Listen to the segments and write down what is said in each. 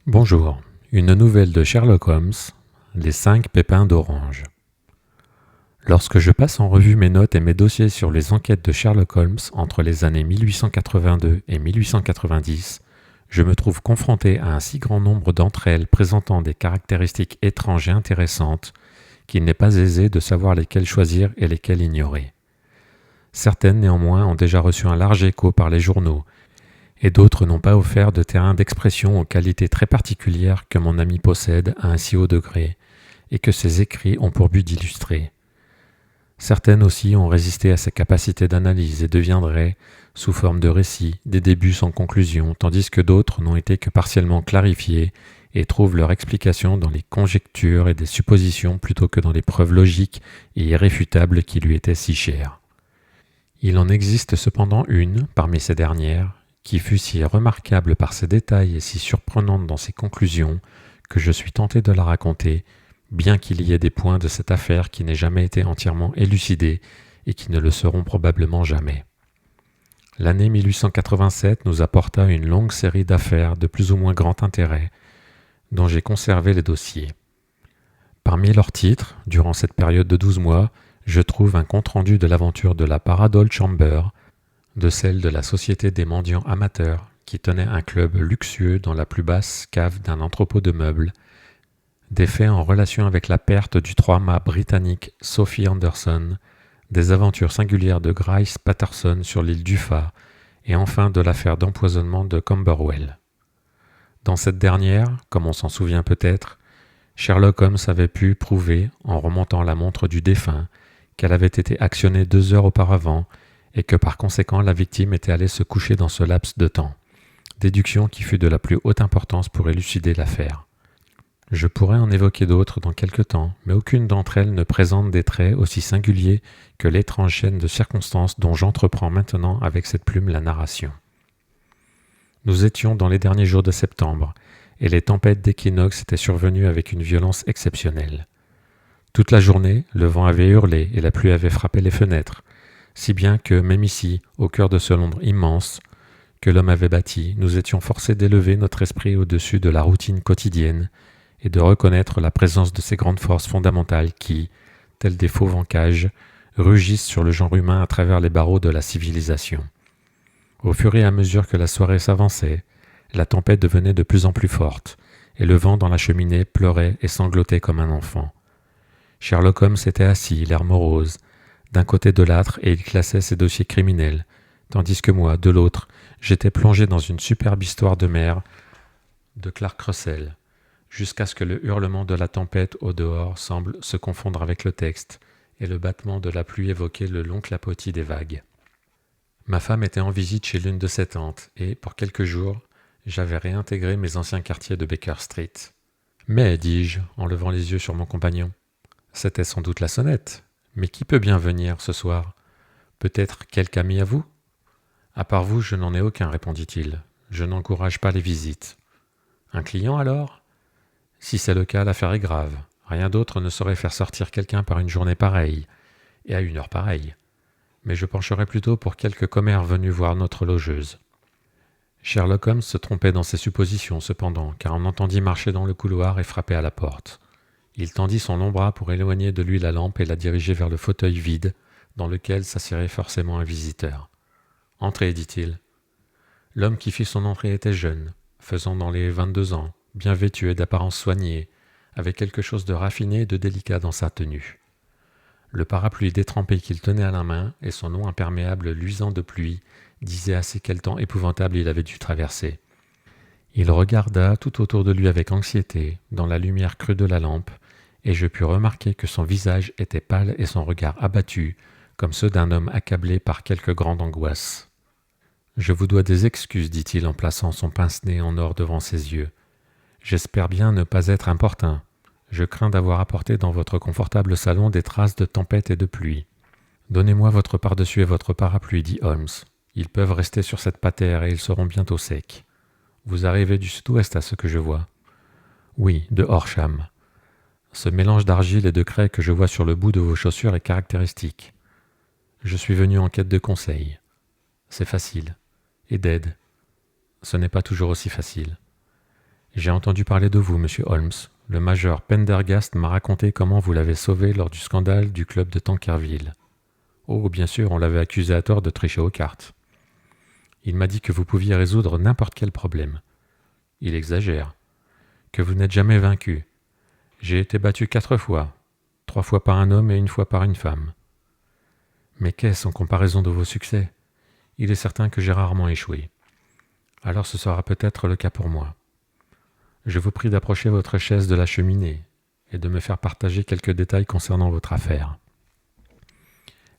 Bonjour, une nouvelle de Sherlock Holmes, les 5 pépins d'orange. Lorsque je passe en revue mes notes et mes dossiers sur les enquêtes de Sherlock Holmes entre les années 1882 et 1890, je me trouve confronté à un si grand nombre d'entre elles présentant des caractéristiques étranges et intéressantes qu'il n'est pas aisé de savoir lesquelles choisir et lesquelles ignorer. Certaines néanmoins ont déjà reçu un large écho par les journaux, et d'autres n'ont pas offert de terrain d'expression aux qualités très particulières que mon ami possède à un si haut degré, et que ses écrits ont pour but d'illustrer. Certaines aussi ont résisté à ses capacités d'analyse et deviendraient, sous forme de récits, des débuts sans conclusion, tandis que d'autres n'ont été que partiellement clarifiées et trouvent leur explication dans les conjectures et des suppositions plutôt que dans les preuves logiques et irréfutables qui lui étaient si chères. Il en existe cependant une, parmi ces dernières, qui fut si remarquable par ses détails et si surprenante dans ses conclusions que je suis tenté de la raconter, bien qu'il y ait des points de cette affaire qui n'aient jamais été entièrement élucidés et qui ne le seront probablement jamais. L'année 1887 nous apporta une longue série d'affaires de plus ou moins grand intérêt, dont j'ai conservé les dossiers. Parmi leurs titres, durant cette période de 12 mois, je trouve un compte-rendu de l'aventure de la Paradol Chamber, de celle de la Société des mendiants amateurs, qui tenait un club luxueux dans la plus basse cave d'un entrepôt de meubles, des faits en relation avec la perte du 3-mât britannique Sophie Anderson, des aventures singulières de Grice Patterson sur l'île d'Ufa, et enfin de l'affaire d'empoisonnement de Camberwell. Dans cette dernière, comme on s'en souvient peut-être, Sherlock Holmes avait pu prouver, en remontant la montre du défunt, qu'elle avait été actionnée 2 heures auparavant et que par conséquent la victime était allée se coucher dans ce laps de temps, déduction qui fut de la plus haute importance pour élucider l'affaire. Je pourrais en évoquer d'autres dans quelque temps, mais aucune d'entre elles ne présente des traits aussi singuliers que l'étrange chaîne de circonstances dont j'entreprends maintenant avec cette plume la narration. Nous étions dans les derniers jours de septembre, et les tempêtes d'équinoxe étaient survenues avec une violence exceptionnelle. Toute la journée, le vent avait hurlé et la pluie avait frappé les fenêtres, si bien que, même ici, au cœur de ce Londres immense que l'homme avait bâti, nous étions forcés d'élever notre esprit au-dessus de la routine quotidienne et de reconnaître la présence de ces grandes forces fondamentales qui, telles des faux cages, rugissent sur le genre humain à travers les barreaux de la civilisation. Au fur et à mesure que la soirée s'avançait, la tempête devenait de plus en plus forte, et le vent dans la cheminée pleurait et sanglotait comme un enfant. Sherlock Holmes était assis, l'air morose, d'un côté de l'âtre et il classait ses dossiers criminels, tandis que moi, de l'autre, j'étais plongé dans une superbe histoire de mer de Clark Russell, jusqu'à ce que le hurlement de la tempête au dehors semble se confondre avec le texte et le battement de la pluie évoquer le long clapotis des vagues. Ma femme était en visite chez l'une de ses tantes et, pour quelques jours, j'avais réintégré mes anciens quartiers de Baker Street. Mais, dis-je, en levant les yeux sur mon compagnon, c'était sans doute la sonnette. Mais qui peut bien venir ce soir? Peut-être quelque ami à vous? À part vous, je n'en ai aucun, répondit-il. Je n'encourage pas les visites. Un client alors? Si c'est le cas, l'affaire est grave. Rien d'autre ne saurait faire sortir quelqu'un par une journée pareille, et à une heure pareille. Mais je pencherais plutôt pour quelque commère venu voir notre logeuse. Sherlock Holmes se trompait dans ses suppositions cependant, car on entendit marcher dans le couloir et frapper à la porte. Il tendit son long bras pour éloigner de lui la lampe et la diriger vers le fauteuil vide, dans lequel s'assirait forcément un visiteur. « Entrez, dit-il. » L'homme qui fit son entrée était jeune, faisant dans les 22 ans, bien vêtu et d'apparence soignée, avec quelque chose de raffiné et de délicat dans sa tenue. Le parapluie détrempé qu'il tenait à la main et son nom imperméable luisant de pluie disaient assez quel temps épouvantable il avait dû traverser. Il regarda tout autour de lui avec anxiété, dans la lumière crue de la lampe, et je pus remarquer que son visage était pâle et son regard abattu, comme ceux d'un homme accablé par quelque grande angoisse. « Je vous dois des excuses, dit-il en plaçant son pince-nez en or devant ses yeux. J'espère bien ne pas être importun. Je crains d'avoir apporté dans votre confortable salon des traces de tempête et de pluie. Donnez-moi votre pardessus et votre parapluie, dit Holmes. Ils peuvent rester sur cette patère et ils seront bientôt secs. Vous arrivez du sud-ouest à ce que je vois. Oui, de Horsham. Ce mélange d'argile et de craie que je vois sur le bout de vos chaussures est caractéristique. Je suis venu en quête de conseils. C'est facile. Et d'aide. Ce n'est pas toujours aussi facile. J'ai entendu parler de vous, monsieur Holmes. Le major Pendergast m'a raconté comment vous l'avez sauvé lors du scandale du club de Tankerville. Oh, bien sûr, on l'avait accusé à tort de tricher aux cartes. Il m'a dit que vous pouviez résoudre n'importe quel problème. Il exagère. Que vous n'êtes jamais vaincu. J'ai été battu 4 fois. 3 fois par un homme et 1 fois par une femme. Mais qu'est-ce en comparaison de vos succès? Il est certain que j'ai rarement échoué. Alors ce sera peut-être le cas pour moi. Je vous prie d'approcher votre chaise de la cheminée et de me faire partager quelques détails concernant votre affaire.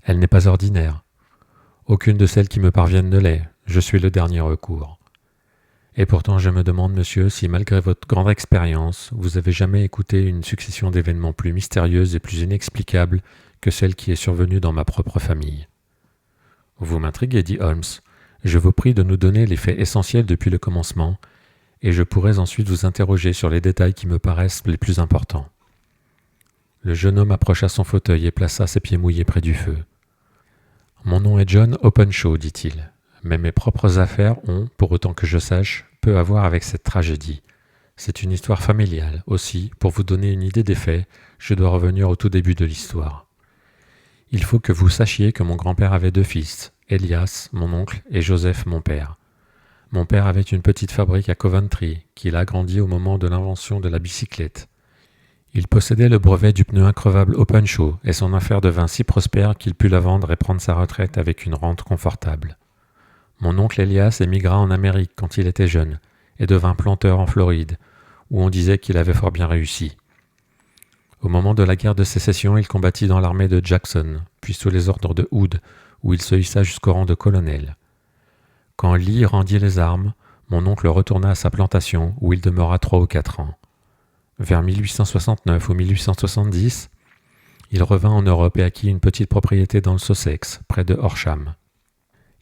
Elle n'est pas ordinaire. Aucune de celles qui me parviennent ne l'est. Je suis le dernier recours. Et pourtant je me demande, monsieur, si malgré votre grande expérience, vous avez jamais écouté une succession d'événements plus mystérieuses et plus inexplicables que celle qui est survenue dans ma propre famille. Vous m'intriguez, dit Holmes. Je vous prie de nous donner les faits essentiels depuis le commencement, et je pourrais ensuite vous interroger sur les détails qui me paraissent les plus importants. Le jeune homme approcha son fauteuil et plaça ses pieds mouillés près du feu. Mon nom est John Openshaw, dit-il, mais mes propres affaires ont, pour autant que je sache, peu à voir avec cette tragédie. C'est une histoire familiale. Aussi, pour vous donner une idée des faits, je dois revenir au tout début de l'histoire. Il faut que vous sachiez que mon grand-père avait 2 fils, Elias, mon oncle, et Joseph, mon père. Mon père avait une petite fabrique à Coventry, qu'il a agrandie au moment de l'invention de la bicyclette. Il possédait le brevet du pneu increvable Openshaw, et son affaire devint si prospère qu'il put la vendre et prendre sa retraite avec une rente confortable. Mon oncle Elias émigra en Amérique quand il était jeune, et devint planteur en Floride, où on disait qu'il avait fort bien réussi. Au moment de la guerre de sécession, il combattit dans l'armée de Jackson, puis sous les ordres de Hood, où il se hissa jusqu'au rang de colonel. Quand Lee rendit les armes, mon oncle retourna à sa plantation, où il demeura 3 ou 4 ans. Vers 1869 ou 1870, il revint en Europe et acquit une petite propriété dans le Sussex, près de Horsham.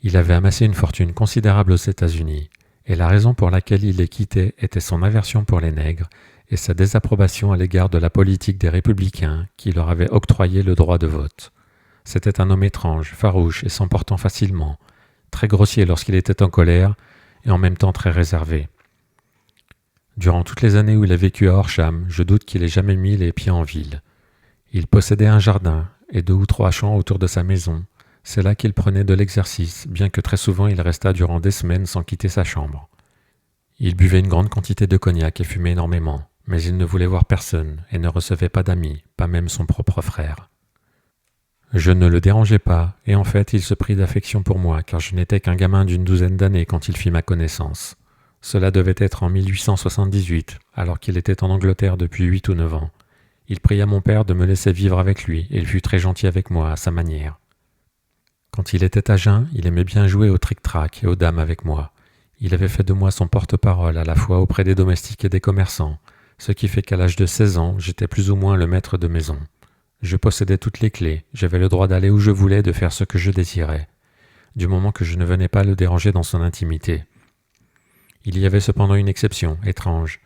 Il avait amassé une fortune considérable aux États-Unis, et la raison pour laquelle il les quittait était son aversion pour les nègres et sa désapprobation à l'égard de la politique des républicains qui leur avait octroyé le droit de vote. C'était un homme étrange, farouche et s'emportant facilement, très grossier lorsqu'il était en colère et en même temps très réservé. Durant toutes les années où il a vécu à Horsham, je doute qu'il ait jamais mis les pieds en ville. Il possédait un jardin et 2 ou 3 champs autour de sa maison. C'est là qu'il prenait de l'exercice, bien que très souvent il resta durant des semaines sans quitter sa chambre. Il buvait une grande quantité de cognac et fumait énormément, mais il ne voulait voir personne et ne recevait pas d'amis, pas même son propre frère. Je ne le dérangeais pas, et en fait il se prit d'affection pour moi, car je n'étais qu'un gamin d'une 12aine d'années quand il fit ma connaissance. Cela devait être en 1878, alors qu'il était en Angleterre depuis 8 ou 9 ans. Il pria mon père de me laisser vivre avec lui, et il fut très gentil avec moi, à sa manière. Quand il était à jeun, il aimait bien jouer au tric-trac et aux dames avec moi. Il avait fait de moi son porte-parole à la fois auprès des domestiques et des commerçants, ce qui fait qu'à l'âge de 16 ans, j'étais plus ou moins le maître de maison. Je possédais toutes les clés, j'avais le droit d'aller où je voulais, de faire ce que je désirais, du moment que je ne venais pas le déranger dans son intimité. Il y avait cependant une exception, étrange.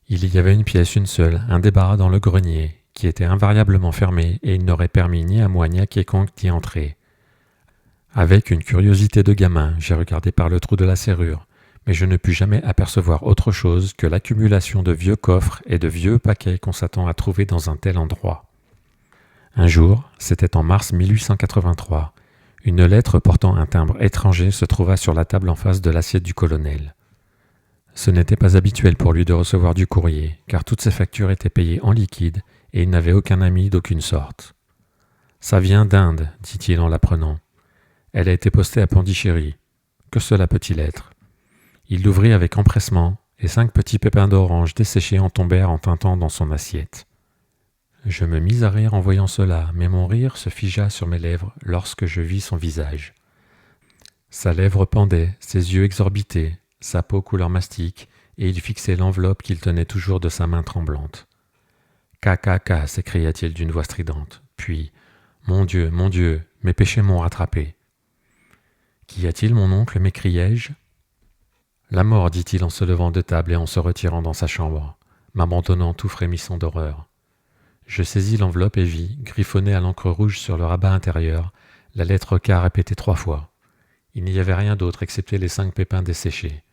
Il y avait une pièce, une seule, un débarras dans le grenier, qui était invariablement fermé et il n'aurait permis ni à moi ni à quiconque d'y entrer. Avec une curiosité de gamin, j'ai regardé par le trou de la serrure, mais je ne pus jamais apercevoir autre chose que l'accumulation de vieux coffres et de vieux paquets qu'on s'attend à trouver dans un tel endroit. Un jour, c'était en mars 1883, une lettre portant un timbre étranger se trouva sur la table en face de l'assiette du colonel. Ce n'était pas habituel pour lui de recevoir du courrier, car toutes ses factures étaient payées en liquide et il n'avait aucun ami d'aucune sorte. « Ça vient d'Inde, dit-il en l'apprenant. Elle a été postée à Pondichéry. Que cela peut-il être ?» Il l'ouvrit avec empressement, et 5 petits pépins d'orange desséchés en tombèrent en tintant dans son assiette. Je me mis à rire en voyant cela, mais mon rire se figea sur mes lèvres lorsque je vis son visage. Sa lèvre pendait, ses yeux exorbitaient, sa peau couleur mastic, et il fixait l'enveloppe qu'il tenait toujours de sa main tremblante. « Ca, s'écria-t-il d'une voix stridente, puis « Mon Dieu, mes péchés m'ont rattrapé. »« Qu'y a-t-il, mon oncle » m'écriai-je. « La mort, dit-il en se levant de table et en se retirant dans sa chambre, m'abandonnant tout frémissant d'horreur. Je saisis l'enveloppe et vis, griffonnée à l'encre rouge sur le rabat intérieur, la lettre K répétée 3 fois. Il n'y avait rien d'autre excepté les 5 pépins desséchés.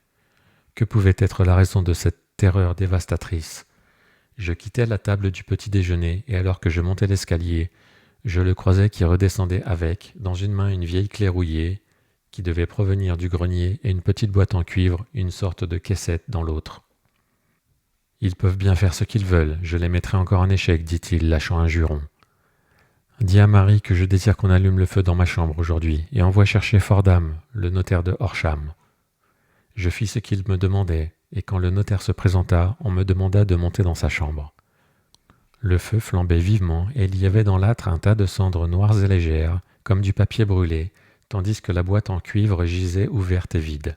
Que pouvait être la raison de cette terreur dévastatrice. Je quittais la table du petit déjeuner et alors que je montais l'escalier, je le croisais qui redescendait avec, dans une main, une vieille clé rouillée, qui devait provenir du grenier, et une petite boîte en cuivre, une sorte de caissette dans l'autre. « Ils peuvent bien faire ce qu'ils veulent, je les mettrai encore en échec, dit-il, lâchant un juron. Dis à Marie que je désire qu'on allume le feu dans ma chambre aujourd'hui, et envoie chercher Fordham, le notaire de Horsham. » Je fis ce qu'il me demandait, et quand le notaire se présenta, on me demanda de monter dans sa chambre. Le feu flambait vivement, et il y avait dans l'âtre un tas de cendres noires et légères, comme du papier brûlé, tandis que la boîte en cuivre gisait ouverte et vide.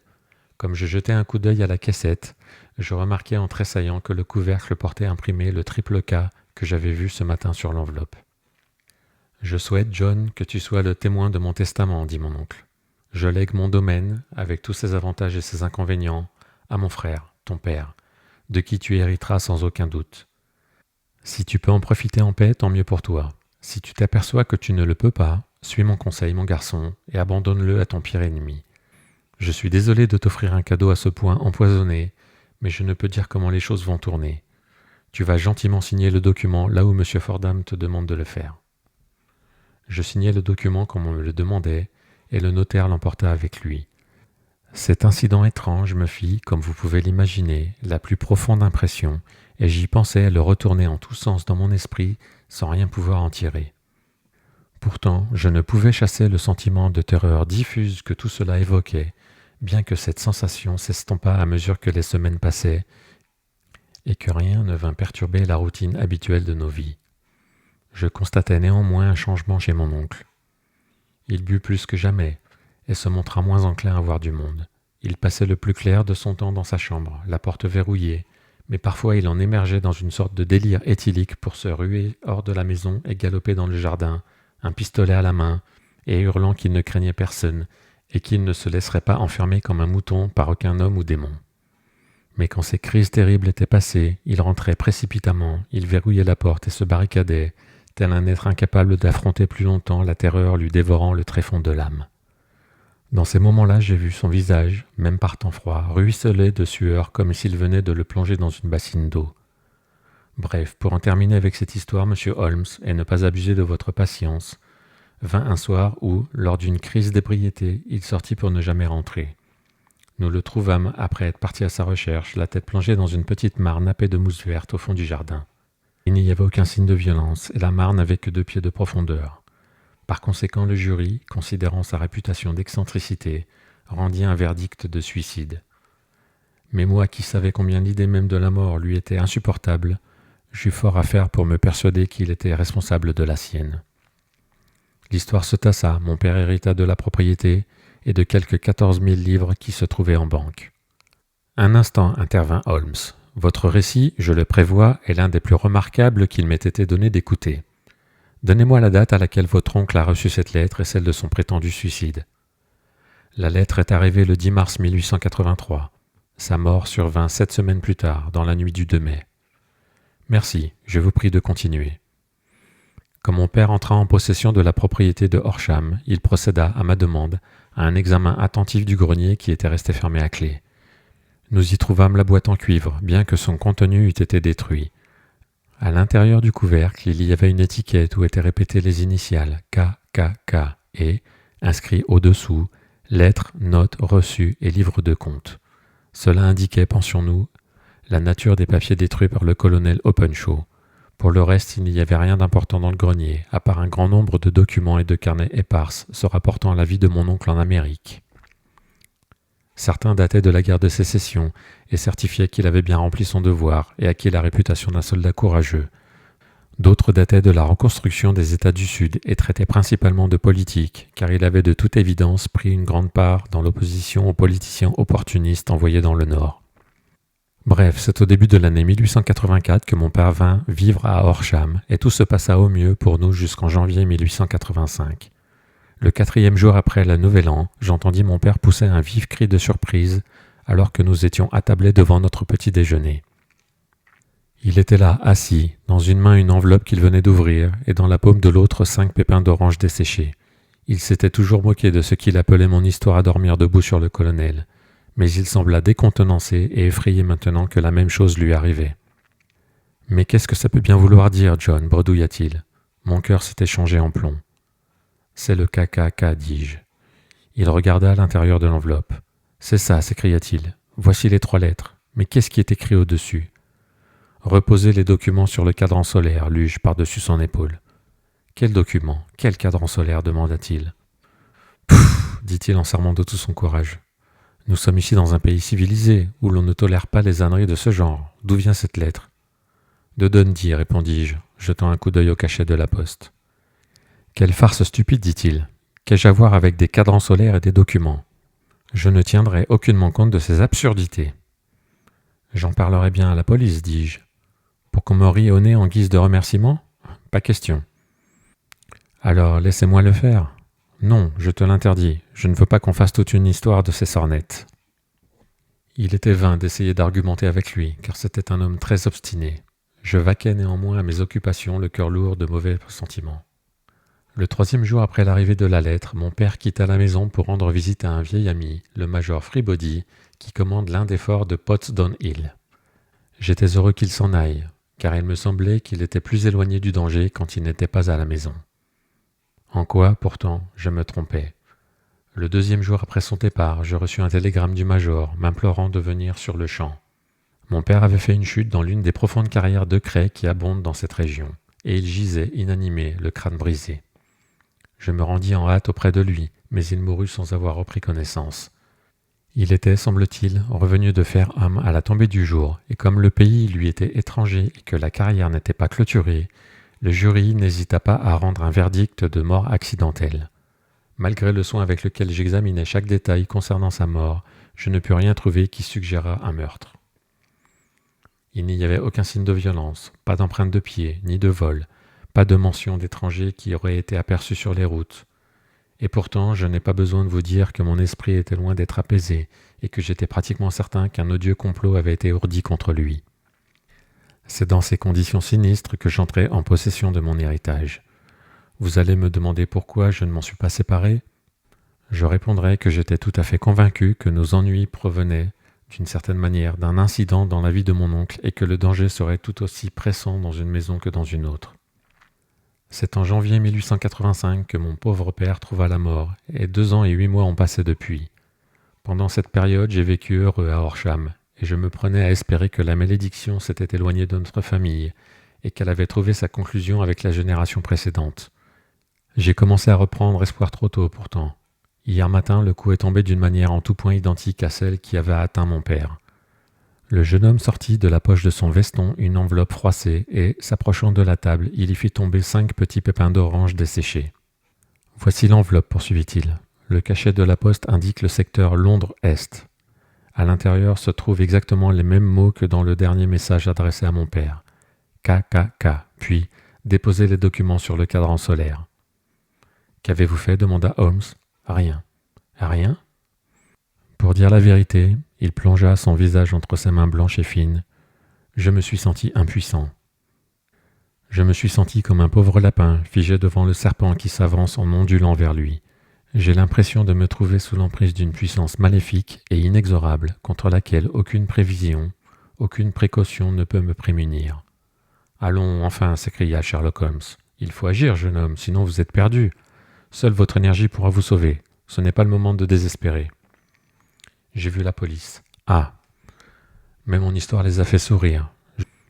Comme je jetais un coup d'œil à la caissette, je remarquai en tressaillant que le couvercle portait imprimé le triple K que j'avais vu ce matin sur l'enveloppe. « Je souhaite, John, que tu sois le témoin de mon testament, dit mon oncle. Je lègue mon domaine, avec tous ses avantages et ses inconvénients, à mon frère, ton père, de qui tu hériteras sans aucun doute. Si tu peux en profiter en paix, tant mieux pour toi. Si tu t'aperçois que tu ne le peux pas, suis mon conseil, mon garçon, et abandonne-le à ton pire ennemi. Je suis désolé de t'offrir un cadeau à ce point empoisonné, mais je ne peux dire comment les choses vont tourner. Tu vas gentiment signer le document là où M. Fordham te demande de le faire. » Je signai le document comme on me le demandait, et le notaire l'emporta avec lui. Cet incident étrange me fit, comme vous pouvez l'imaginer, la plus profonde impression, et j'y pensais à le retourner en tous sens dans mon esprit sans rien pouvoir en tirer. Pourtant, je ne pouvais chasser le sentiment de terreur diffuse que tout cela évoquait, bien que cette sensation s'estompât à mesure que les semaines passaient, et que rien ne vint perturber la routine habituelle de nos vies. Je constatai néanmoins un changement chez mon oncle. Il but plus que jamais, et se montra moins enclin à voir du monde. Il passait le plus clair de son temps dans sa chambre, la porte verrouillée, mais parfois il en émergeait dans une sorte de délire éthylique pour se ruer hors de la maison et galoper dans le jardin, un pistolet à la main, et hurlant qu'il ne craignait personne, et qu'il ne se laisserait pas enfermer comme un mouton par aucun homme ou démon. Mais quand ces crises terribles étaient passées, il rentrait précipitamment, il verrouillait la porte et se barricadait, tel un être incapable d'affronter plus longtemps la terreur lui dévorant le tréfonds de l'âme. Dans ces moments-là, j'ai vu son visage, même par temps froid, ruisseler de sueur comme s'il venait de le plonger dans une bassine d'eau. Bref, pour en terminer avec cette histoire, monsieur Holmes, et ne pas abuser de votre patience, vint un soir où, lors d'une crise d'ébriété, il sortit pour ne jamais rentrer. Nous le trouvâmes, après être parti à sa recherche, la tête plongée dans une petite mare nappée de mousse verte au fond du jardin. Il n'y avait aucun signe de violence, et la mare n'avait que 2 pieds de profondeur. Par conséquent, le jury, considérant sa réputation d'excentricité, rendit un verdict de suicide. Mais moi, qui savais combien l'idée même de la mort lui était insupportable, j'eus fort à faire pour me persuader qu'il était responsable de la sienne. L'histoire se tassa, mon père hérita de la propriété et de quelques 14 000 livres qui se trouvaient en banque. Un instant, intervint Holmes. Votre récit, je le prévois, est l'un des plus remarquables qu'il m'ait été donné d'écouter. Donnez-moi la date à laquelle votre oncle a reçu cette lettre et celle de son prétendu suicide. La lettre est arrivée le 10 mars 1883. Sa mort survint 7 semaines plus tard, dans la nuit du 2 mai. Merci, je vous prie de continuer. Quand mon père entra en possession de la propriété de Horsham, il procéda, à ma demande, à un examen attentif du grenier qui était resté fermé à clé. Nous y trouvâmes la boîte en cuivre, bien que son contenu eût été détruit. À l'intérieur du couvercle, il y avait une étiquette où étaient répétées les initiales KKK et, inscrit au-dessous, lettres, notes reçues et livres de compte. Cela indiquait, pensions-nous, la nature des papiers détruits par le colonel Openshaw. Pour le reste, il n'y avait rien d'important dans le grenier, à part un grand nombre de documents et de carnets épars se rapportant à la vie de mon oncle en Amérique. Certains dataient de la guerre de sécession et certifiaient qu'il avait bien rempli son devoir et acquis la réputation d'un soldat courageux. D'autres dataient de la reconstruction des États du Sud et traitaient principalement de politique, car il avait de toute évidence pris une grande part dans l'opposition aux politiciens opportunistes envoyés dans le Nord. Bref, c'est au début de l'année 1884 que mon père vint vivre à Horsham, et tout se passa au mieux pour nous jusqu'en janvier 1885. Le 4e jour après le Nouvel An, j'entendis mon père pousser un vif cri de surprise alors que nous étions attablés devant notre petit déjeuner. Il était là, assis, dans une main une enveloppe qu'il venait d'ouvrir, et dans la paume de l'autre 5 pépins d'orange desséchés. Il s'était toujours moqué de ce qu'il appelait mon histoire à dormir debout sur le colonel. Mais il sembla décontenancé et effrayé maintenant que la même chose lui arrivait. « Mais qu'est-ce que ça peut bien vouloir dire, John » bredouilla-t-il. Mon cœur s'était changé en plomb. « C'est le KKK, dis-je. » Il regarda à l'intérieur de l'enveloppe. « C'est ça, s'écria-t-il. Voici les 3 lettres. Mais qu'est-ce qui est écrit au-dessus ?»« Reposez les documents sur le cadran solaire, lus-je par-dessus son épaule. »« Quel document ? Quel cadran solaire ?» demanda-t-il. « Pouf !» dit-il en s'armant de tout son courage. « Nous sommes ici dans un pays civilisé, où l'on ne tolère pas les âneries de ce genre. D'où vient cette lettre ?»« De Dundee, répondis-je, jetant un coup d'œil au cachet de la poste. « Quelle farce stupide, dit-il. Qu'ai-je à voir avec des cadrans solaires et des documents ? Je ne tiendrai aucunement compte de ces absurdités. »« J'en parlerai bien à la police, dis-je. Pour qu'on me rie au nez en guise de remerciement ? Pas question. »« Alors, laissez-moi le faire. »« Non, je te l'interdis. Je ne veux pas qu'on fasse toute une histoire de ces sornettes. » Il était vain d'essayer d'argumenter avec lui, car c'était un homme très obstiné. Je vaquais néanmoins à mes occupations, le cœur lourd de mauvais sentiments. Le 3e jour après l'arrivée de la lettre, mon père quitta la maison pour rendre visite à un vieil ami, le major Freebody, qui commande l'un des forts de Potsdon Hill. J'étais heureux qu'il s'en aille, car il me semblait qu'il était plus éloigné du danger quand il n'était pas à la maison. En quoi, pourtant, je me trompais. Le 2e jour après son départ, je reçus un télégramme du major m'implorant de venir sur le champ. Mon père avait fait une chute dans l'une des profondes carrières de craie qui abondent dans cette région, et il gisait inanimé, le crâne brisé. Je me rendis en hâte auprès de lui, mais il mourut sans avoir repris connaissance. Il était, semble-t-il, revenu de Fareham à la tombée du jour, et comme le pays lui était étranger et que la carrière n'était pas clôturée, le jury n'hésita pas à rendre un verdict de mort accidentelle. Malgré le soin avec lequel j'examinais chaque détail concernant sa mort, je ne pus rien trouver qui suggérât un meurtre. Il n'y avait aucun signe de violence, pas d'empreinte de pied, ni de vol, pas de mention d'étrangers qui auraient été aperçus sur les routes. Et pourtant, je n'ai pas besoin de vous dire que mon esprit était loin d'être apaisé et que j'étais pratiquement certain qu'un odieux complot avait été ourdi contre lui. C'est dans ces conditions sinistres que j'entrai en possession de mon héritage. Vous allez me demander pourquoi je ne m'en suis pas séparé ? Je répondrai que j'étais tout à fait convaincu que nos ennuis provenaient, d'une certaine manière, d'un incident dans la vie de mon oncle et que le danger serait tout aussi pressant dans une maison que dans une autre. C'est en janvier 1885 que mon pauvre père trouva la mort, et 2 ans et 8 mois ont passé depuis. Pendant cette période, j'ai vécu heureux à Horsham, et je me prenais à espérer que la malédiction s'était éloignée de notre famille, et qu'elle avait trouvé sa conclusion avec la génération précédente. J'ai commencé à reprendre espoir trop tôt, pourtant. Hier matin, le coup est tombé d'une manière en tout point identique à celle qui avait atteint mon père. Le jeune homme sortit de la poche de son veston une enveloppe froissée et, s'approchant de la table, il y fit tomber 5 petits pépins d'orange desséchés. « Voici l'enveloppe, poursuivit-il. Le cachet de la poste indique le secteur Londres-Est. À l'intérieur se trouvent exactement les mêmes mots que dans le dernier message adressé à mon père. KKK, puis déposez les documents sur le cadran solaire. »« Qu'avez-vous fait ? demanda Holmes. « Rien. »« Rien ? » Pour dire la vérité, il plongea son visage entre ses mains blanches et fines. Je me suis senti impuissant. Je me suis senti comme un pauvre lapin figé devant le serpent qui s'avance en ondulant vers lui. J'ai l'impression de me trouver sous l'emprise d'une puissance maléfique et inexorable contre laquelle aucune prévision, aucune précaution ne peut me prémunir. « Allons, enfin !» s'écria Sherlock Holmes. « Il faut agir, jeune homme, sinon vous êtes perdu. Seule votre énergie pourra vous sauver. Ce n'est pas le moment de désespérer. » J'ai vu la police. Ah ! Mais mon histoire les a fait sourire.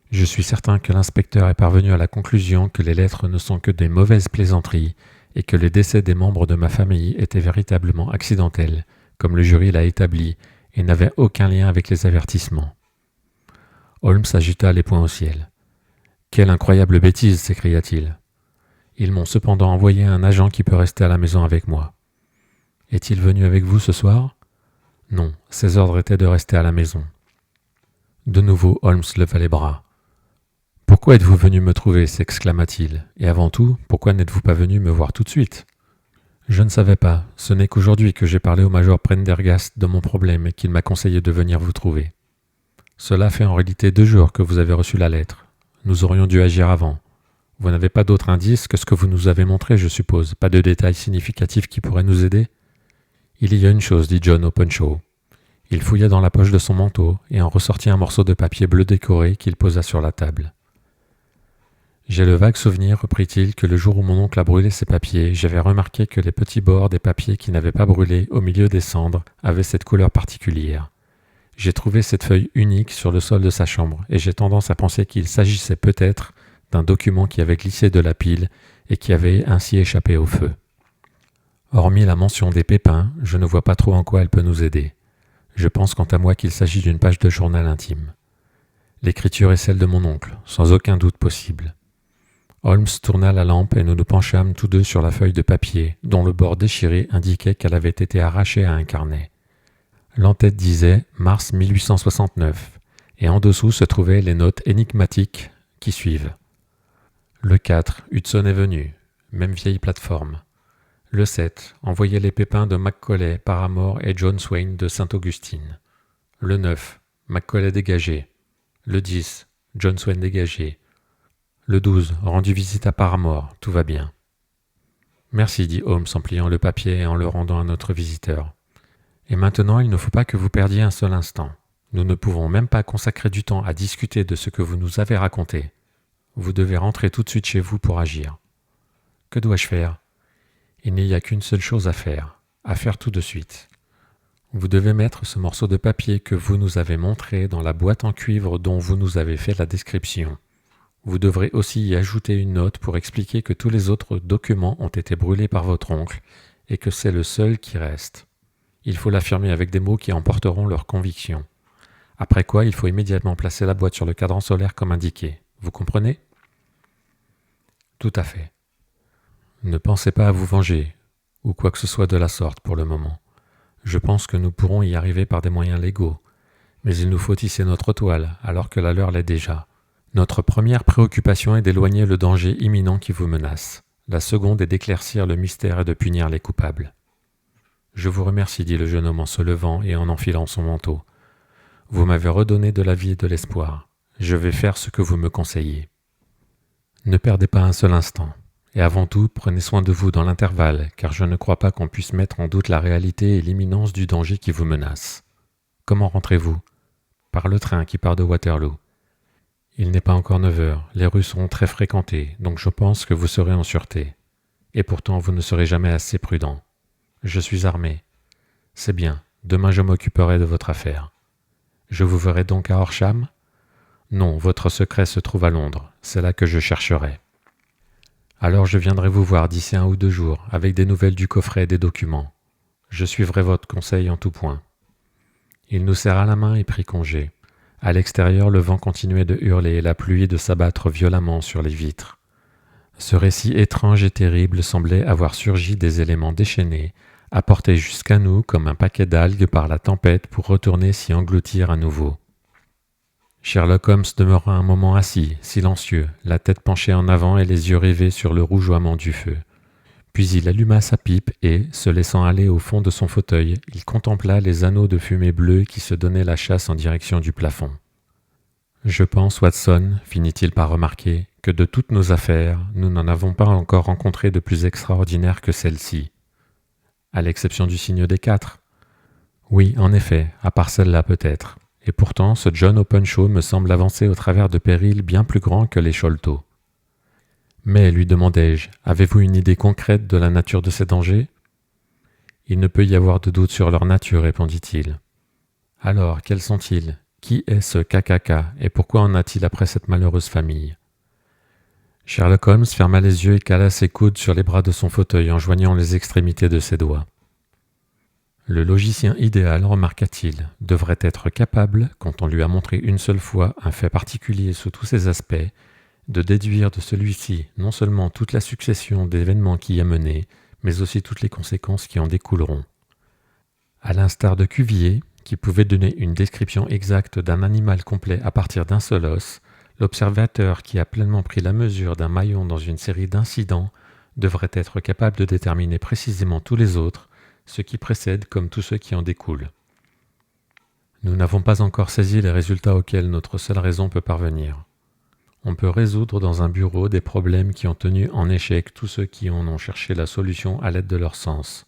Je suis certain que l'inspecteur est parvenu à la conclusion que les lettres ne sont que des mauvaises plaisanteries et que les décès des membres de ma famille étaient véritablement accidentels, comme le jury l'a établi, et n'avaient aucun lien avec les avertissements. Holmes agita les poings au ciel. « Quelle incroyable bêtise !» s'écria-t-il. « Ils m'ont cependant envoyé un agent qui peut rester à la maison avec moi. Est-il venu avec vous ce soir ? Non, ses ordres étaient de rester à la maison. » De nouveau, Holmes leva les bras. « Pourquoi êtes-vous venu me trouver » s'exclama-t-il. « Et avant tout, pourquoi n'êtes-vous pas venu me voir tout de suite ?»« Je ne savais pas. Ce n'est qu'aujourd'hui que j'ai parlé au major Prendergast de mon problème et qu'il m'a conseillé de venir vous trouver. Cela fait en réalité 2 jours que vous avez reçu la lettre. Nous aurions dû agir avant. Vous n'avez pas d'autre indice que ce que vous nous avez montré, je suppose. Pas de détails significatifs qui pourraient nous aider ? » « Il y a une chose, dit John Openshaw. Il fouilla dans la poche de son manteau et en ressortit un morceau de papier bleu décoré qu'il posa sur la table. J'ai le vague souvenir, reprit-il, que le jour où mon oncle a brûlé ces papiers, j'avais remarqué que les petits bords des papiers qui n'avaient pas brûlé au milieu des cendres avaient cette couleur particulière. J'ai trouvé cette feuille unique sur le sol de sa chambre et j'ai tendance à penser qu'il s'agissait peut-être d'un document qui avait glissé de la pile et qui avait ainsi échappé au feu. Hormis la mention des pépins, je ne vois pas trop en quoi elle peut nous aider. Je pense quant à moi qu'il s'agit d'une page de journal intime. L'écriture est celle de mon oncle, sans aucun doute possible. Holmes tourna la lampe et nous nous penchâmes tous deux sur la feuille de papier, dont le bord déchiré indiquait qu'elle avait été arrachée à un carnet. L'entête disait « Mars 1869 » et en dessous se trouvaient les notes énigmatiques qui suivent. Le 4, Hudson est venu, même vieille plateforme. Le 7, envoyez les pépins de Macaulay, Paramore et John Swain de Sainte-Augustine. Le 9, Macaulay dégagé. Le 10, John Swain dégagé. Le 12, rendu visite à Paramore, tout va bien. Merci, dit Holmes en pliant le papier et en le rendant à notre visiteur. Et maintenant, il ne faut pas que vous perdiez un seul instant. Nous ne pouvons même pas consacrer du temps à discuter de ce que vous nous avez raconté. Vous devez rentrer tout de suite chez vous pour agir. Que dois-je faire ? Il n'y a qu'une seule chose à faire tout de suite. Vous devez mettre ce morceau de papier que vous nous avez montré dans la boîte en cuivre dont vous nous avez fait la description. Vous devrez aussi y ajouter une note pour expliquer que tous les autres documents ont été brûlés par votre oncle et que c'est le seul qui reste. Il faut l'affirmer avec des mots qui emporteront leur conviction. Après quoi, il faut immédiatement placer la boîte sur le cadran solaire comme indiqué. Vous comprenez ? Tout à fait. Ne pensez pas à vous venger, ou quoi que ce soit de la sorte pour le moment. Je pense que nous pourrons y arriver par des moyens légaux, mais il nous faut tisser notre toile, alors que la leur l'est déjà. Notre première préoccupation est d'éloigner le danger imminent qui vous menace. La seconde est d'éclaircir le mystère et de punir les coupables. Je vous remercie, dit le jeune homme en se levant et en enfilant son manteau. Vous m'avez redonné de la vie et de l'espoir. Je vais faire ce que vous me conseillez. Ne perdez pas un seul instant. Et avant tout, prenez soin de vous dans l'intervalle, car je ne crois pas qu'on puisse mettre en doute la réalité et l'imminence du danger qui vous menace. Comment rentrez-vous ? Par le train qui part de Waterloo. Il n'est pas encore 9 heures, les rues seront très fréquentées, donc je pense que vous serez en sûreté. Et pourtant, vous ne serez jamais assez prudent. Je suis armé. C'est bien, demain je m'occuperai de votre affaire. Je vous verrai donc à Horsham ? Non, votre secret se trouve à Londres, c'est là que je chercherai. Alors je viendrai vous voir d'ici 1 ou 2 jours, avec des nouvelles du coffret et des documents. Je suivrai votre conseil en tout point. Il nous serra la main et prit congé. À l'extérieur, le vent continuait de hurler et la pluie de s'abattre violemment sur les vitres. Ce récit étrange et terrible semblait avoir surgi des éléments déchaînés, apportés jusqu'à nous comme un paquet d'algues par la tempête pour retourner s'y engloutir à nouveau. Sherlock Holmes demeura un moment assis, silencieux, la tête penchée en avant et les yeux rivés sur le rougeoiement du feu. Puis il alluma sa pipe et, se laissant aller au fond de son fauteuil, il contempla les anneaux de fumée bleue qui se donnaient la chasse en direction du plafond. « Je pense, Watson, finit-il par remarquer, que de toutes nos affaires, nous n'en avons pas encore rencontré de plus extraordinaire que celle-ci. À l'exception du signe des 4. Oui, en effet, à part celle-là peut-être. Et pourtant, ce John Openshaw me semble avancer au travers de périls bien plus grands que les Sholto. Mais, lui demandai-je, avez-vous une idée concrète de la nature de ces dangers ? Il ne peut y avoir de doute sur leur nature, répondit-il. Alors, quels sont-ils ? Qui est ce KKK et pourquoi en a-t-il après cette malheureuse famille ? Sherlock Holmes ferma les yeux et cala ses coudes sur les bras de son fauteuil en joignant les extrémités de ses doigts. Le logicien idéal, remarqua-t-il, devrait être capable, quand on lui a montré une seule fois un fait particulier sous tous ses aspects, de déduire de celui-ci non seulement toute la succession d'événements qui y a mené, mais aussi toutes les conséquences qui en découleront. À l'instar de Cuvier, qui pouvait donner une description exacte d'un animal complet à partir d'un seul os, l'observateur qui a pleinement pris la mesure d'un maillon dans une série d'incidents devrait être capable de déterminer précisément tous les autres, ceux qui précèdent comme tous ceux qui en découlent. Nous n'avons pas encore saisi les résultats auxquels notre seule raison peut parvenir. On peut résoudre dans un bureau des problèmes qui ont tenu en échec tous ceux qui en ont cherché la solution à l'aide de leur sens.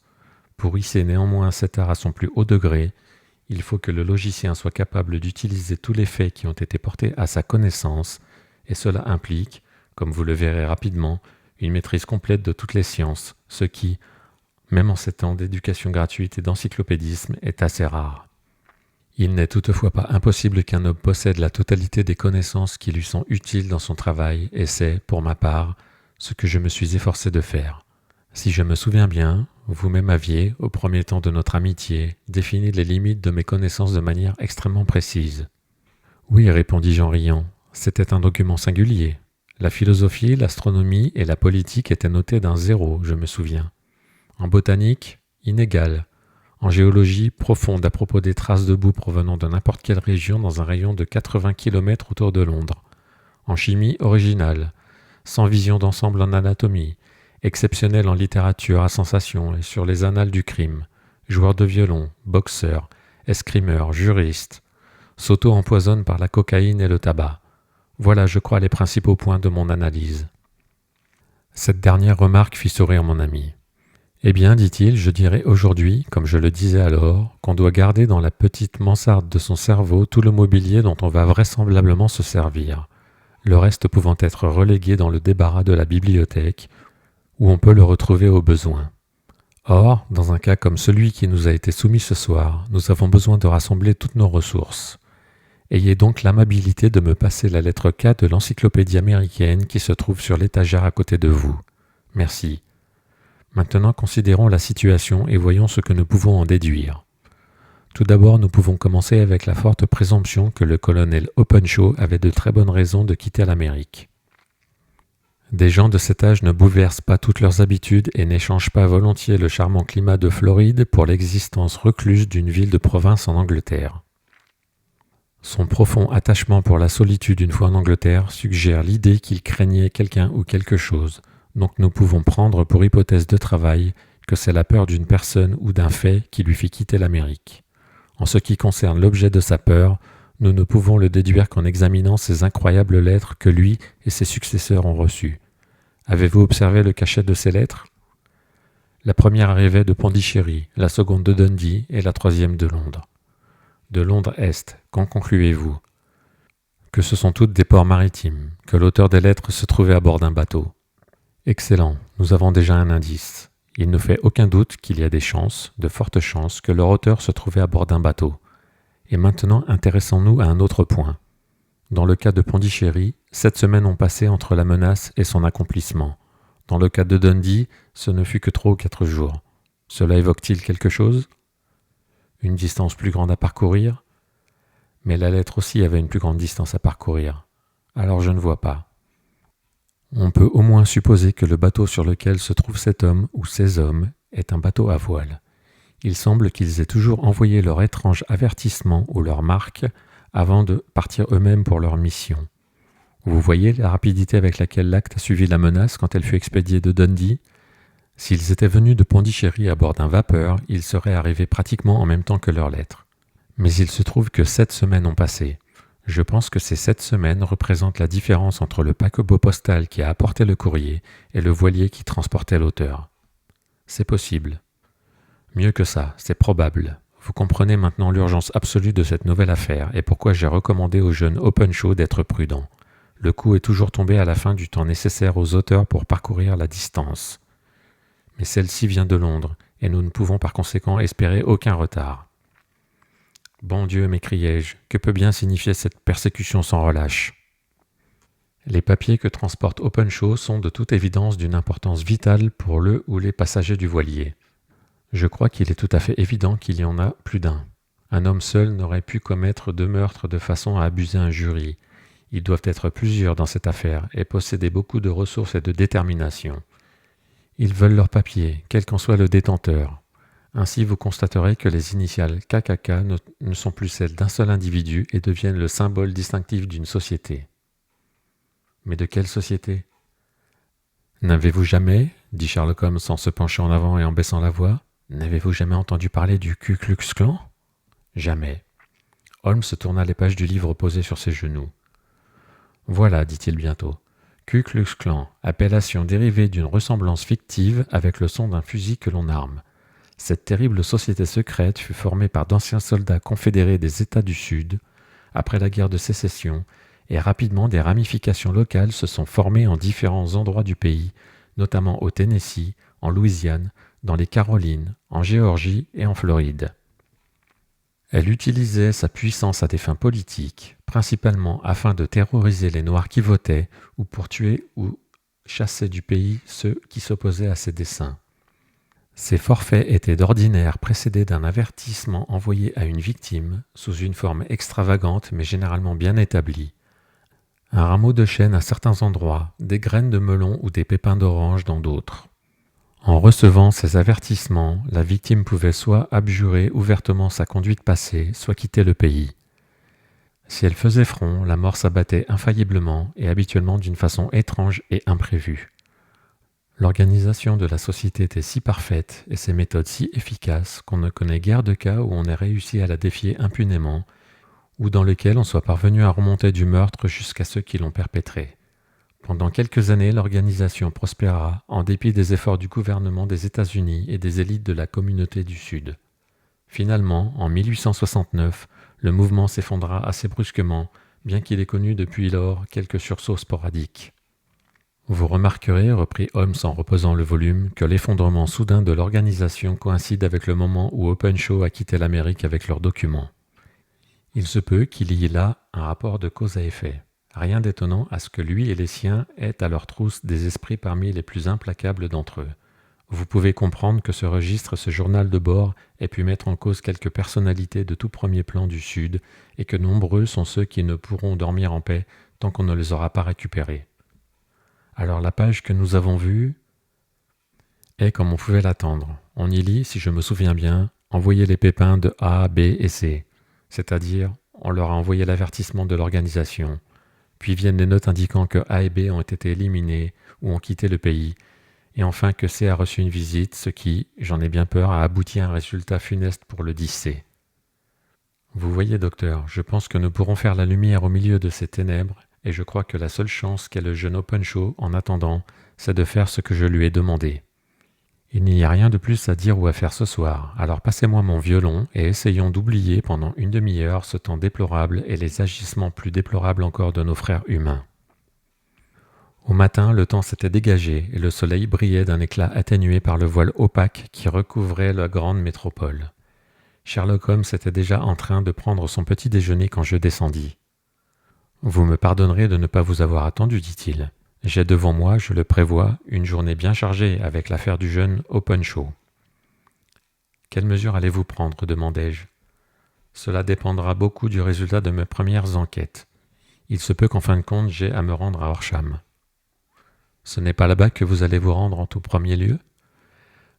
Pour hisser néanmoins cet art à son plus haut degré, il faut que le logicien soit capable d'utiliser tous les faits qui ont été portés à sa connaissance, et cela implique, comme vous le verrez rapidement, une maîtrise complète de toutes les sciences, ce qui, même en ces temps d'éducation gratuite et d'encyclopédisme, est assez rare. Il n'est toutefois pas impossible qu'un homme possède la totalité des connaissances qui lui sont utiles dans son travail, et c'est, pour ma part, ce que je me suis efforcé de faire. Si je me souviens bien, vous-même aviez, au premier temps de notre amitié, défini les limites de mes connaissances de manière extrêmement précise. Oui, répondis-je en riant, c'était un document singulier. La philosophie, l'astronomie et la politique étaient notées d'un 0, je me souviens. En botanique, inégal. En géologie, profonde à propos des traces de boue provenant de n'importe quelle région dans un rayon de 80 km autour de Londres. En chimie, original. Sans vision d'ensemble en anatomie. Exceptionnel en littérature à sensation et sur les annales du crime, joueur de violon, boxeur, escrimeur, juriste, s'auto-empoisonne par la cocaïne et le tabac. Voilà, je crois, les principaux points de mon analyse. Cette dernière remarque fit sourire mon ami. Eh bien, dit-il, je dirais aujourd'hui, comme je le disais alors, qu'on doit garder dans la petite mansarde de son cerveau tout le mobilier dont on va vraisemblablement se servir, le reste pouvant être relégué dans le débarras de la bibliothèque, où on peut le retrouver au besoin. Or, dans un cas comme celui qui nous a été soumis ce soir, nous avons besoin de rassembler toutes nos ressources. Ayez donc l'amabilité de me passer la lettre K de l'encyclopédie américaine qui se trouve sur l'étagère à côté de vous. Merci. Maintenant, considérons la situation et voyons ce que nous pouvons en déduire. Tout d'abord, nous pouvons commencer avec la forte présomption que le colonel Openshaw avait de très bonnes raisons de quitter l'Amérique. Des gens de cet âge ne bouleversent pas toutes leurs habitudes et n'échangent pas volontiers le charmant climat de Floride pour l'existence recluse d'une ville de province en Angleterre. Son profond attachement pour la solitude une fois en Angleterre suggère l'idée qu'il craignait quelqu'un ou quelque chose, donc nous pouvons prendre pour hypothèse de travail que c'est la peur d'une personne ou d'un fait qui lui fit quitter l'Amérique. En ce qui concerne l'objet de sa peur, nous ne pouvons le déduire qu'en examinant ces incroyables lettres que lui et ses successeurs ont reçues. Avez-vous observé le cachet de ces lettres ? La première arrivait de Pondichéry, la seconde de Dundee et la troisième de Londres. De Londres-Est, qu'en concluez-vous ? Que ce sont toutes des ports maritimes, que l'auteur des lettres se trouvait à bord d'un bateau. Excellent, nous avons déjà un indice. Il ne fait aucun doute qu'il y a des chances, de fortes chances, que leur auteur se trouvait à bord d'un bateau. Et maintenant, intéressons-nous à un autre point. Dans le cas de Pondichéry, 7 semaines ont passé entre la menace et son accomplissement. Dans le cas de Dundee, ce ne fut que 3 ou 4 jours. Cela évoque-t-il quelque chose ? Une distance plus grande à parcourir ? Mais la lettre aussi avait une plus grande distance à parcourir. Alors je ne vois pas. On peut au moins supposer que le bateau sur lequel se trouve cet homme ou ces hommes est un bateau à voile. Il semble qu'ils aient toujours envoyé leur étrange avertissement ou leur marque avant de partir eux-mêmes pour leur mission. Vous voyez la rapidité avec laquelle l'acte a suivi la menace quand elle fut expédiée de Dundee ? S'ils étaient venus de Pondichéry à bord d'un vapeur, ils seraient arrivés pratiquement en même temps que leurs lettres. Mais il se trouve que 7 semaines ont passé. Je pense que ces 7 semaines représentent la différence entre le paquebot postal qui a apporté le courrier et le voilier qui transportait l'auteur. C'est possible. Mieux que ça, c'est probable. Vous comprenez maintenant l'urgence absolue de cette nouvelle affaire et pourquoi j'ai recommandé au jeune Openshaw d'être prudent. Le coup est toujours tombé à la fin du temps nécessaire aux auteurs pour parcourir la distance. Mais celle-ci vient de Londres, et nous ne pouvons par conséquent espérer aucun retard. Bon Dieu, m'écriai-je, que peut bien signifier cette persécution sans relâche ? Les papiers que transporte Openshaw sont de toute évidence d'une importance vitale pour le ou les passagers du voilier. Je crois qu'il est tout à fait évident qu'il y en a plus d'un. Un homme seul n'aurait pu commettre 2 meurtres de façon à abuser un jury. Ils doivent être plusieurs dans cette affaire et posséder beaucoup de ressources et de détermination. Ils veulent leur papier, quel qu'en soit le détenteur. Ainsi, vous constaterez que les initiales KKK ne sont plus celles d'un seul individu et deviennent le symbole distinctif d'une société. Mais de quelle société ? N'avez-vous jamais, dit Sherlock Holmes en se penchant en avant et en baissant la voix, n'avez-vous jamais entendu parler du Ku Klux Klan ? Jamais. Holmes tourna les pages du livre posé sur ses genoux. Voilà, dit-il bientôt. Ku Klux Klan, appellation dérivée d'une ressemblance fictive avec le son d'un fusil que l'on arme. Cette terrible société secrète fut formée par d'anciens soldats confédérés des États du Sud après la guerre de sécession, et rapidement des ramifications locales se sont formées en différents endroits du pays, notamment au Tennessee, en Louisiane, dans les Carolines, en Géorgie et en Floride. Elle utilisait sa puissance à des fins politiques, principalement afin de terroriser les Noirs qui votaient ou pour tuer ou chasser du pays ceux qui s'opposaient à ses desseins. Ces forfaits étaient d'ordinaire précédés d'un avertissement envoyé à une victime, sous une forme extravagante mais généralement bien établie. Un rameau de chêne à certains endroits, des graines de melon ou des pépins d'orange dans d'autres. En recevant ces avertissements, la victime pouvait soit abjurer ouvertement sa conduite passée, soit quitter le pays. Si elle faisait front, la mort s'abattait infailliblement et habituellement d'une façon étrange et imprévue. L'organisation de la société était si parfaite et ses méthodes si efficaces qu'on ne connaît guère de cas où on ait réussi à la défier impunément ou dans lequel on soit parvenu à remonter du meurtre jusqu'à ceux qui l'ont perpétré. Pendant quelques années, l'organisation prospéra en dépit des efforts du gouvernement des États-Unis et des élites de la communauté du Sud. Finalement, en 1869, le mouvement s'effondra assez brusquement, bien qu'il ait connu depuis lors quelques sursauts sporadiques. Vous remarquerez, reprit Holmes en reposant le volume, que l'effondrement soudain de l'organisation coïncide avec le moment où Openshaw a quitté l'Amérique avec leurs documents. Il se peut qu'il y ait là un rapport de cause à effet. Rien d'étonnant à ce que lui et les siens aient à leur trousse des esprits parmi les plus implacables d'entre eux. Vous pouvez comprendre que ce registre, ce journal de bord, ait pu mettre en cause quelques personnalités de tout premier plan du Sud, et que nombreux sont ceux qui ne pourront dormir en paix tant qu'on ne les aura pas récupérés. Alors la page que nous avons vue est comme on pouvait l'attendre. On y lit, si je me souviens bien, « Envoyer les pépins de A, B et C », c'est-à-dire on leur a envoyé l'avertissement de l'organisation. Puis viennent les notes indiquant que A et B ont été éliminés ou ont quitté le pays, et enfin que C a reçu une visite, ce qui, j'en ai bien peur, a abouti à un résultat funeste pour le 10C. Vous voyez, docteur, je pense que nous pourrons faire la lumière au milieu de ces ténèbres, et je crois que la seule chance qu'ait le jeune Openshaw, en attendant, c'est de faire ce que je lui ai demandé. Il n'y a rien de plus à dire ou à faire ce soir, alors passez-moi mon violon et essayons d'oublier pendant une demi-heure ce temps déplorable et les agissements plus déplorables encore de nos frères humains. Au matin, le temps s'était dégagé et le soleil brillait d'un éclat atténué par le voile opaque qui recouvrait la grande métropole. Sherlock Holmes était déjà en train de prendre son petit déjeuner quand je descendis. « Vous me pardonnerez de ne pas vous avoir attendu, dit-il. J'ai devant moi, je le prévois, une journée bien chargée avec l'affaire du jeune Openshaw. »« Quelles mesures allez-vous prendre ? Demandai-je. »« Cela dépendra beaucoup du résultat de mes premières enquêtes. Il se peut qu'en fin de compte, j'aie à me rendre à Horsham. »« Ce n'est pas là-bas que vous allez vous rendre en tout premier lieu ? » ?»«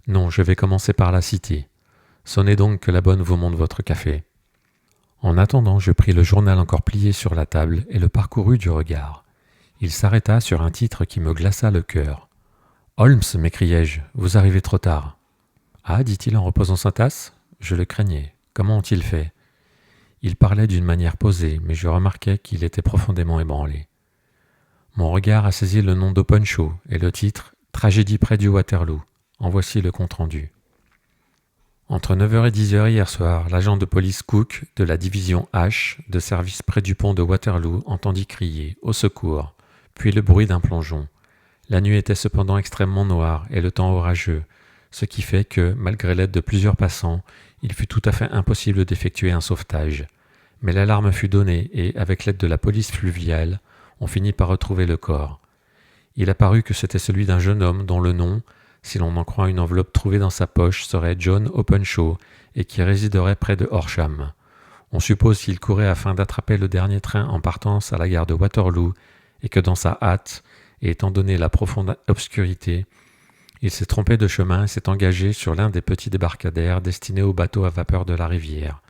Non, je vais commencer par la cité. Sonnez donc que la bonne vous monte votre café. » En attendant, je pris le journal encore plié sur la table et le parcourus du regard. Il s'arrêta sur un titre qui me glaça le cœur. « Holmes, m'écriai-je, vous arrivez trop tard. »« Ah, dit-il en reposant sa tasse, je le craignais. Comment ont-ils fait ?» Il parlait d'une manière posée, mais je remarquai qu'il était profondément ébranlé. Mon regard a saisi le nom d'Openshaw et le titre « Tragédie près du Waterloo ». En voici le compte-rendu. Entre 9h et 10h hier soir, l'agent de police Cook de la division H de service près du pont de Waterloo entendit crier « Au secours !» puis le bruit d'un plongeon. La nuit était cependant extrêmement noire et le temps orageux, ce qui fait que, malgré l'aide de plusieurs passants, il fut tout à fait impossible d'effectuer un sauvetage. Mais l'alarme fut donnée et, avec l'aide de la police fluviale, on finit par retrouver le corps. Il apparut que c'était celui d'un jeune homme dont le nom, si l'on en croit une enveloppe trouvée dans sa poche, serait John Openshaw et qui résiderait près de Horsham. On suppose qu'il courait afin d'attraper le dernier train en partance à la gare de Waterloo et que dans sa hâte, et étant donné la profonde obscurité, il s'est trompé de chemin et s'est engagé sur l'un des petits débarcadères destinés aux bateaux à vapeur de la rivière.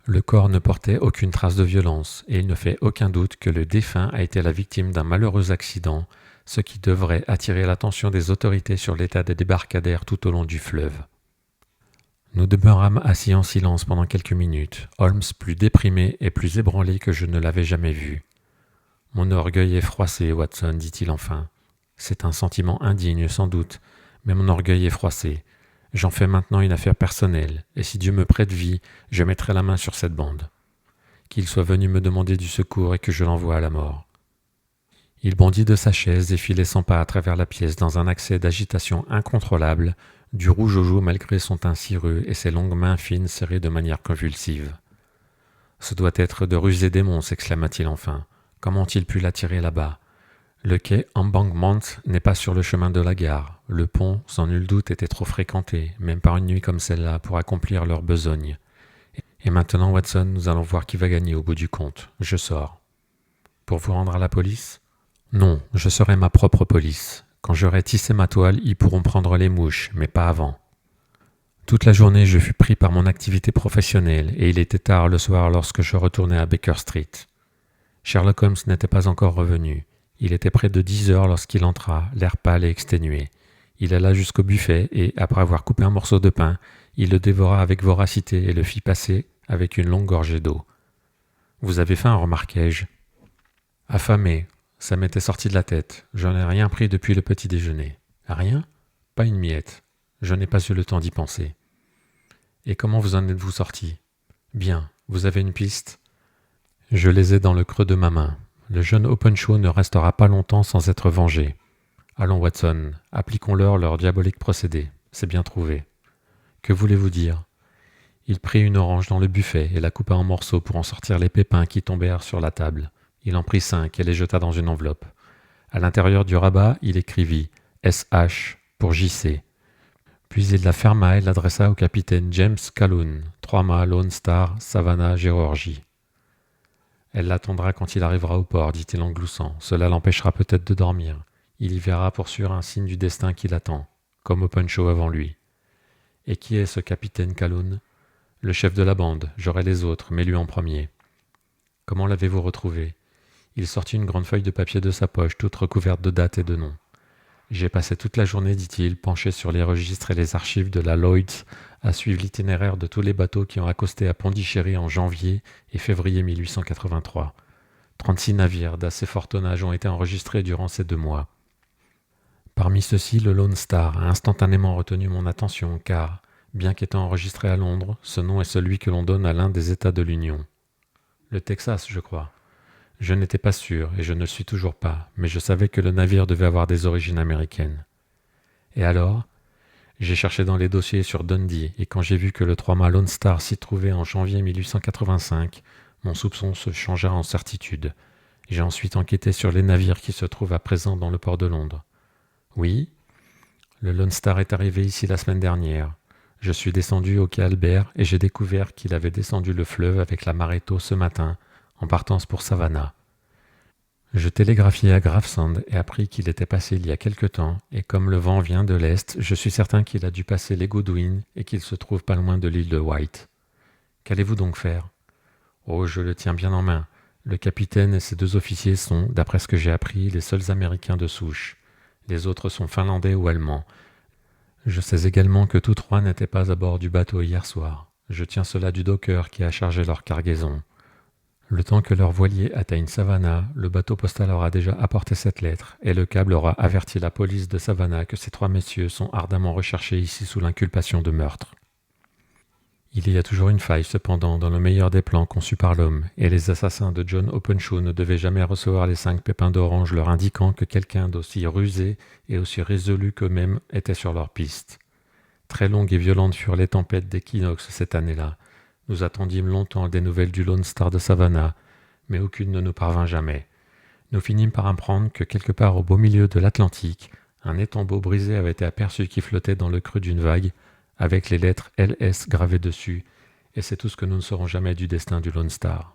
Le corps ne portait aucune trace de violence et il ne fait aucun doute que le défunt a été la victime d'un malheureux accident, ce qui devrait attirer l'attention des autorités sur l'état des débarcadères tout au long du fleuve. Nous demeurâmes assis en silence pendant quelques minutes, Holmes plus déprimé et plus ébranlé que je ne l'avais jamais vu. « Mon orgueil est froissé, Watson, dit-il enfin. C'est un sentiment indigne, sans doute, mais mon orgueil est froissé. J'en fais maintenant une affaire personnelle, et si Dieu me prête vie, je mettrai la main sur cette bande. Qu'il soit venu me demander du secours et que je l'envoie à la mort. » Il bondit de sa chaise et fit les 100 pas à travers la pièce dans un accès d'agitation incontrôlable, du rouge aux joues malgré son teint cireux et ses longues mains fines serrées de manière convulsive. « Ce doit être de rusés démons, s'exclama-t-il enfin. Comment ont-ils pu l'attirer là-bas ? Le quai Embankment n'est pas sur le chemin de la gare. Le pont, sans nul doute, était trop fréquenté, même par une nuit comme celle-là, pour accomplir leur besogne. Et maintenant, Watson, nous allons voir qui va gagner au bout du compte. Je sors. »« Pour vous rendre à la police ? » ?»« Non, je serai ma propre police. Quand j'aurai tissé ma toile, ils pourront prendre les mouches, mais pas avant. » Toute la journée, je fus pris par mon activité professionnelle, et il était tard le soir lorsque je retournai à Baker Street. Sherlock Holmes n'était pas encore revenu. Il était près de 10 heures lorsqu'il entra, l'air pâle et exténué. Il alla jusqu'au buffet et, après avoir coupé un morceau de pain, il le dévora avec voracité et le fit passer avec une longue gorgée d'eau. « Vous avez faim, remarquai-je. »« Affamé. Ça m'était sorti de la tête. Je n'ai rien pris depuis le petit déjeuner. »« Rien ? Pas une miette. Je n'ai pas eu le temps d'y penser. »« Et comment vous en êtes-vous sorti ? » ?»« Bien. Vous avez une piste ? » Je les ai dans le creux de ma main. Le jeune Openshaw ne restera pas longtemps sans être vengé. Allons, Watson, appliquons-leur leur diabolique procédé. C'est bien trouvé. Que voulez-vous dire ? Il prit une orange dans le buffet et la coupa en morceaux pour en sortir les pépins qui tombèrent sur la table. Il en prit 5 et les jeta dans une enveloppe. À l'intérieur du rabat, il écrivit « SH pour JC ». Puis il la ferma et l'adressa au capitaine James Calhoun, 3 mâts Lone Star, Savannah, Géorgie. « Elle l'attendra quand il arrivera au port, dit-il en gloussant. Cela l'empêchera peut-être de dormir. Il y verra pour sûr un signe du destin qui l'attend, comme Openshaw avant lui. » « Et qui est ce capitaine Calhoun ? » ?»« Le chef de la bande. J'aurai les autres, mais lui en premier. »« Comment l'avez-vous retrouvé ? » Il sortit une grande feuille de papier de sa poche, toute recouverte de dates et de noms. « J'ai passé toute la journée, dit-il, penché sur les registres et les archives de la Lloyd's, à suivre l'itinéraire de tous les bateaux qui ont accosté à Pondichéry en janvier et février 1883. 36 navires d'assez fort tonnage ont été enregistrés durant ces 2 mois. Parmi ceux-ci, le Lone Star a instantanément retenu mon attention, car, bien qu'étant enregistré à Londres, ce nom est celui que l'on donne à l'un des États de l'Union. Le Texas, je crois. Je n'étais pas sûr, et je ne le suis toujours pas, mais je savais que le navire devait avoir des origines américaines. Et alors ? J'ai cherché dans les dossiers sur Dundee, et quand j'ai vu que le 3-mât Lone Star s'y trouvait en janvier 1885, mon soupçon se changea en certitude. J'ai ensuite enquêté sur les navires qui se trouvent à présent dans le port de Londres. Oui, le Lone Star est arrivé ici la semaine dernière. Je suis descendu au quai Albert et j'ai découvert qu'il avait descendu le fleuve avec la marée tôt ce matin, en partance pour Savannah. Je télégraphiai à Gravesend et appris qu'il était passé il y a quelque temps, et comme le vent vient de l'est, je suis certain qu'il a dû passer les Goodwin et qu'il se trouve pas loin de l'île de White. Qu'allez-vous donc faire ? Oh, je le tiens bien en main. Le capitaine et ses 2 officiers sont, d'après ce que j'ai appris, les seuls Américains de souche. Les autres sont finlandais ou allemands. Je sais également que tous 3 n'étaient pas à bord du bateau hier soir. Je tiens cela du docker qui a chargé leur cargaison. Le temps que leur voilier atteigne Savannah, le bateau postal aura déjà apporté cette lettre, et le câble aura averti la police de Savannah que ces 3 messieurs sont ardemment recherchés ici sous l'inculpation de meurtre. Il y a toujours une faille, cependant, dans le meilleur des plans conçus par l'homme, et les assassins de John Openshaw ne devaient jamais recevoir les 5 pépins d'orange leur indiquant que quelqu'un d'aussi rusé et aussi résolu qu'eux-mêmes était sur leur piste. Très longues et violentes furent les tempêtes d'équinoxe cette année-là. Nous attendîmes longtemps des nouvelles du Lone Star de Savannah, mais aucune ne nous parvint jamais. Nous finîmes par apprendre que quelque part au beau milieu de l'Atlantique, un étambot brisé avait été aperçu qui flottait dans le creux d'une vague, avec les lettres LS gravées dessus, et c'est tout ce que nous ne saurons jamais du destin du Lone Star.